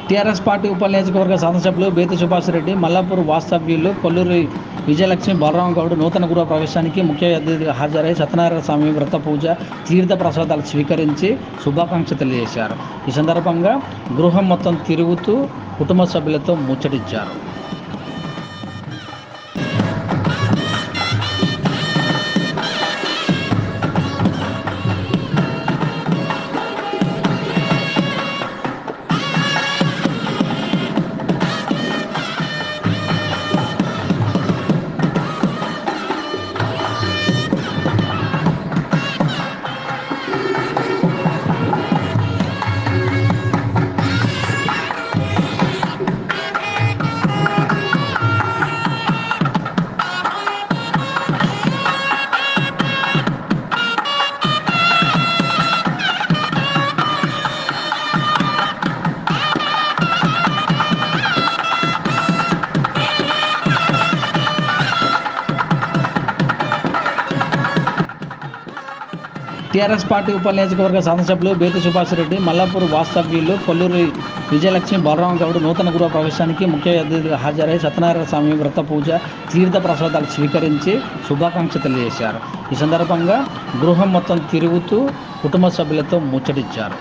TRS party ఉప నియోజకవర్గ శాసనసభ్యులు బేతి సుభాష్ రెడ్డి, మల్లాపూర్ వాస్తవ్యులు కొల్లూరి విజయలక్ష్మి బలరాం గౌడ్ నూతన గృహ ప్రవేశానికి ముఖ్య అతిథిగా హాజరై సత్యనారాయణ స్వామి వ్రత పూజ, తీర్థ ప్రసాదాలు స్వీకరించి శుభాకాంక్షలు తెలియజేశారు. ఈ సందర్భంగా గృహం మొత్తం తిరుగుతూ కుటుంబ సభ్యులతో ముచ్చటించారు. టీఆర్ఎస్ పార్టీ ఉప నియోజకవర్గ శాసనసభ్యులు బేతి సుభాష్ రెడ్డి, మల్లాపూర్ వాస్తవ్యులు కొల్లూరి విజయలక్ష్మి బలరాం గౌడ్ నూతన గృహ ప్రవేశానికి ముఖ్య అతిథిగా హాజరై సత్యనారాయణ స్వామి వ్రత పూజ, తీర్థ ప్రసాదాలు స్వీకరించి శుభాకాంక్షలు తెలియజేశారు. ఈ సందర్భంగా గృహం మొత్తం తిరుగుతూ కుటుంబ సభ్యులతో ముచ్చటించారు.